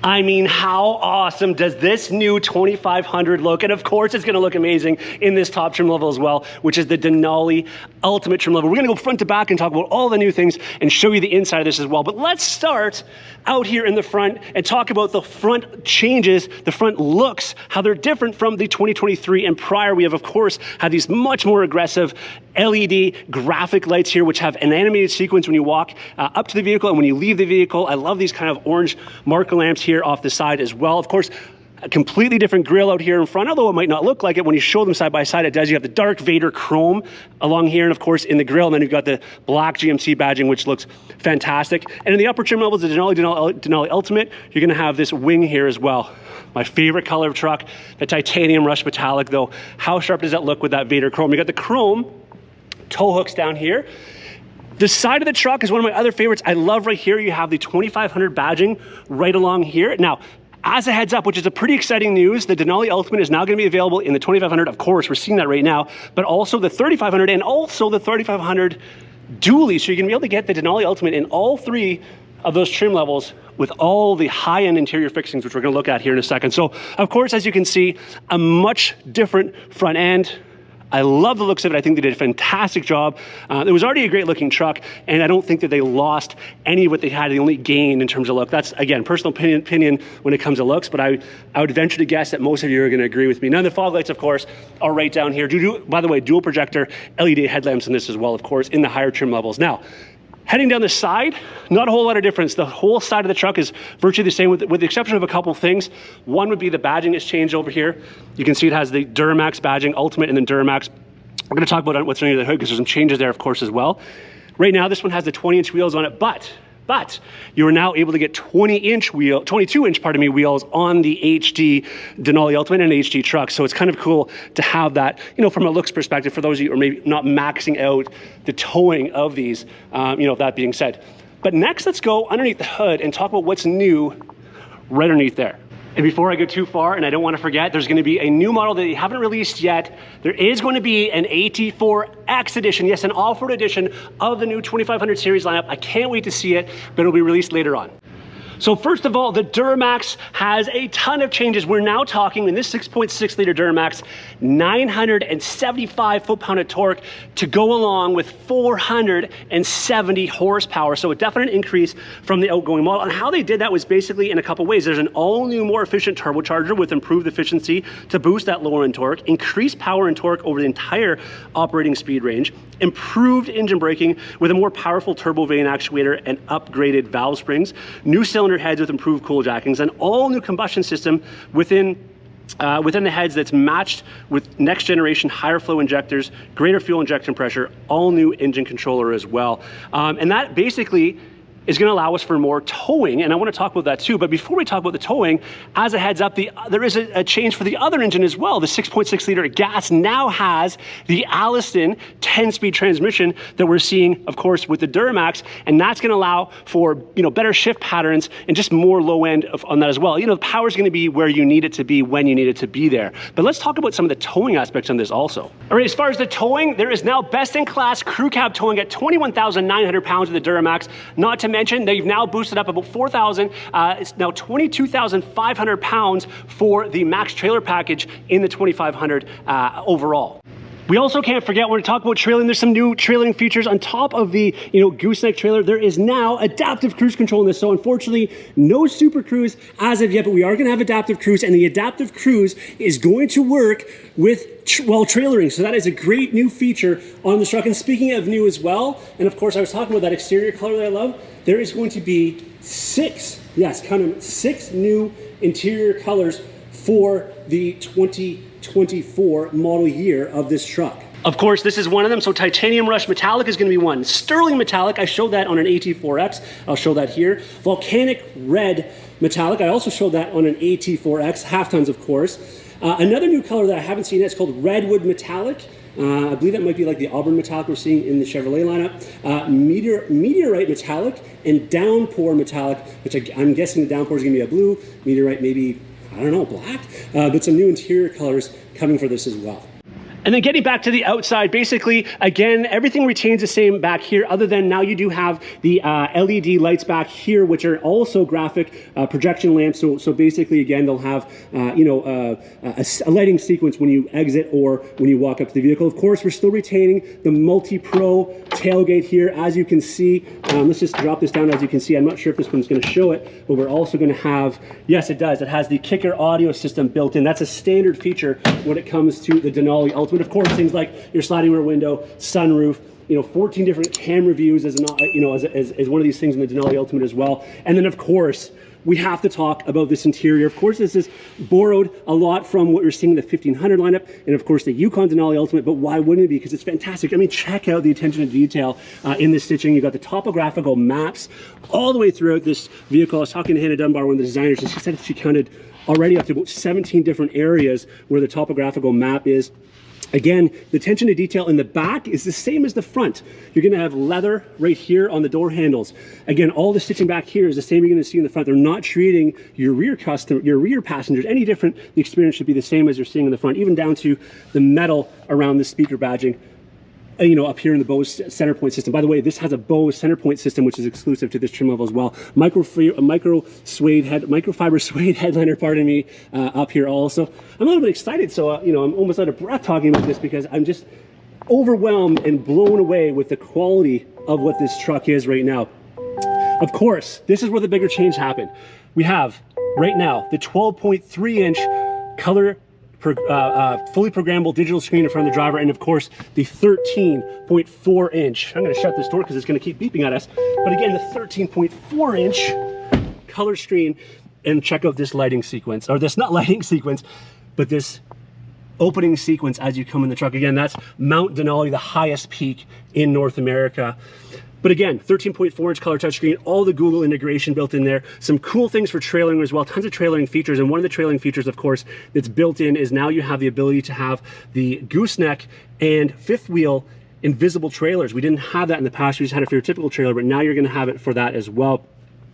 I mean, how awesome does this new 2500 look? And of course, it's gonna look amazing in this top trim level as well, which is the Denali Ultimate trim level. We're gonna go front to back and talk about all the new things and show you the inside of this as well. But let's start out here in the front and talk about the front changes, the front looks, how they're different from the 2023 and prior. We have, of course, had these much more aggressive LED graphic lights here, which have an animated sequence when you walk up to the vehicle and when you leave the vehicle. I love these kind of orange marker lamps here off the side as well. Of course, a completely different grille out here in front, although it might not look like it when you show them side by side. It does. You have the Darth Vader chrome along here, and of course in the grille, and then you've got the black GMC badging, which looks fantastic. And in the upper trim levels, the Denali Ultimate, you're going to have this wing here as well. My favorite color of truck, the titanium rush metallic, though. How sharp does that look with that Vader chrome? You got the chrome tow hooks down here. The side of the truck is one of my other favorites. I love right here, you have the 2500 badging right along here. Now, as a heads up, which is a pretty exciting news, the Denali Ultimate is now going to be available in the 2500. Of course, we're seeing that right now, but also the 3500 and also the 3500 dually. So you're going to be able to get the Denali Ultimate in all three of those trim levels with all the high-end interior fixings, which we're going to look at here in a second. So, of course, as you can see, a much different front end. I love the looks of it. I think they did a fantastic job. It was already a great looking truck, and I don't think that they lost any of what they had. They only gained in terms of look. That's, again, personal opinion when it comes to looks, but I would venture to guess that most of you are going to agree with me. Now, the fog lights, of course, are right down here. By the way, dual projector LED headlamps in this as well, of course, in the higher trim levels. Now, heading down the side, not a whole lot of difference. The whole side of the truck is virtually the same with the exception of a couple things. One would be the badging has changed over here. You can see it has the Duramax badging, Ultimate and then Duramax. We're going to talk about what's underneath the hood because there's some changes there, of course, as well. Right now, this one has the 20-inch wheels on it, but you are now able to get 22-inch, wheels on the HD Denali Ultimate and HD truck. So it's kind of cool to have that, from a looks perspective, for those of you who are maybe not maxing out the towing of these, that being said. But next, let's go underneath the hood and talk about what's new right underneath there. And before I go too far, and I don't want to forget, there's going to be a new model that they haven't released yet. There is going to be an AT4X edition, yes, an off-road edition of the new 2500 series lineup. I can't wait to see it, but it'll be released later on. So first of all, the Duramax has a ton of changes. We're now talking in this 6.6 liter Duramax, 975 foot-pound of torque to go along with 470 horsepower. So a definite increase from the outgoing model. And how they did that was basically in a couple ways. There's an all-new, more efficient turbocharger with improved efficiency to boost that lower end torque, increased power and torque over the entire operating speed range, improved engine braking with a more powerful turbo vane actuator and upgraded valve springs, new cylinder heads with improved cool jackings, and all new combustion system within the heads that's matched with next generation higher flow injectors, greater fuel injection pressure, all new engine controller as well. And that basically is going to allow us for more towing, and I want to talk about that too. But before we talk about the towing, as a heads up, there is a change for the other engine as well. The 6.6 liter gas now has the Allison 10-speed transmission that we're seeing, of course, with the Duramax, and that's going to allow for better shift patterns and just more low end on that as well. The power is going to be where you need it to be when you need it to be there. But let's talk about some of the towing aspects on this also. All right, as far as the towing, there is now best-in-class crew cab towing at 21,900 pounds of the Duramax. Not to mention, they've now boosted up about 4,000. It's now 22,500 pounds for the max trailer package in the 2500 overall. We also can't forget, when we talk about trailing, there's some new trailering features on top of the gooseneck trailer. There is now adaptive cruise control in this. So unfortunately, no Super Cruise as of yet, but we are going to have adaptive cruise, and the adaptive cruise is going to work with while trailering. So that is a great new feature on this truck. And speaking of new as well, and of course I was talking about that exterior color that I love, there is going to be six new interior colors for the 2024 model year of this truck. Of course, this is one of them. So titanium rush metallic is going to be one. Sterling metallic, I showed that on an AT4X. I'll show that here. Volcanic red metallic, I also showed that on an AT4X, half tons of course. Another new color that I haven't seen yet is called redwood metallic. I believe that might be like the Auburn metallic we're seeing in the Chevrolet lineup. Meteorite metallic and downpour metallic, which I'm guessing the downpour is going to be a blue. Meteorite maybe, I don't know, black. But some new interior colors coming for this as well. And then getting back to the outside, basically, again, everything retains the same back here, other than now you do have the LED lights back here, which are also graphic projection lamps. So basically, again, they'll have, a lighting sequence when you exit or when you walk up to the vehicle. Of course, we're still retaining the multi-pro tailgate here, as you can see. Let's just drop this down. As you can see, I'm not sure if this one's going to show it, but we're also going to have, yes, it does. It has the kicker audio system built in. That's a standard feature when it comes to the Denali Ultimate. Of course, things like your sliding rear window, sunroof, 14 different camera views as one of these things in the Denali Ultimate as well. And then, of course, we have to talk about this interior. Of course, this is borrowed a lot from what we're seeing in the 1500 lineup, and of course the Yukon Denali Ultimate, but why wouldn't it be? Because it's fantastic. I mean, check out the attention to detail in this stitching. You've got the topographical maps all the way throughout this vehicle. I was talking to Hannah Dunbar, one of the designers, and she said she counted already up to about 17 different areas where the topographical map is. Again, the attention to detail in the back is the same as the front. You're going to have leather right here on the door handles. Again, all the stitching back here is the same you're going to see in the front. They're not treating your rear passengers any different. The experience should be the same as you're seeing in the front, even down to the metal around the speaker badging. Up here in the Bose center point system. By the way, this has a Bose center point system, which is exclusive to this trim level as well. Microfiber suede headliner, pardon me, up here also. I'm a little bit excited, so I'm almost out of breath talking about this because I'm just overwhelmed and blown away with the quality of what this truck is right now. Of course, this is where the bigger change happened. We have right now the 12.3-inch color fully programmable digital screen in front of the driver, and of course the 13.4-inch. I'm going to shut this door because it's going to keep beeping at us. But again, the 13.4-inch color screen, and check out this lighting sequence, or this not lighting sequence, but this opening sequence as you come in the truck. Again, that's Mount Denali, the highest peak in North America. But again, 13.4-inch color touchscreen, all the Google integration built in there. Some cool things for trailering as well, tons of trailering features. And one of the trailering features, of course, that's built in is now you have the ability to have the gooseneck and fifth wheel invisible trailers. We didn't have that in the past. We just had it for your typical trailer, but now you're going to have it for that as well.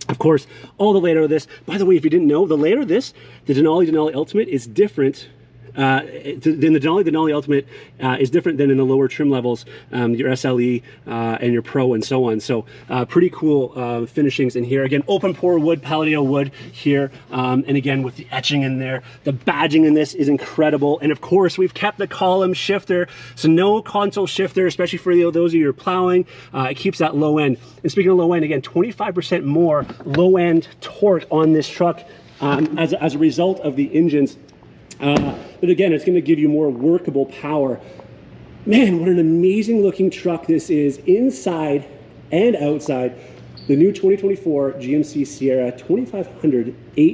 Of course, all the layout of this. By the way, if you didn't know, the layout of this, the Denali Ultimate, is different. In the Denali Ultimate is different than in the lower trim levels, your SLE and your Pro and so on. So pretty cool finishings in here. Again, open pore wood, Palladio wood here, and again with the etching in there. The badging in this is incredible, and of course we've kept the column shifter, so no console shifter, especially for those of you who are plowing. It keeps that low end. And speaking of low end, again, 25% more low end torque on this truck as a result of the engines. But again, it's going to give you more workable power. Man, what an amazing looking truck this is, inside and outside. The new 2024 GMC Sierra 2500 8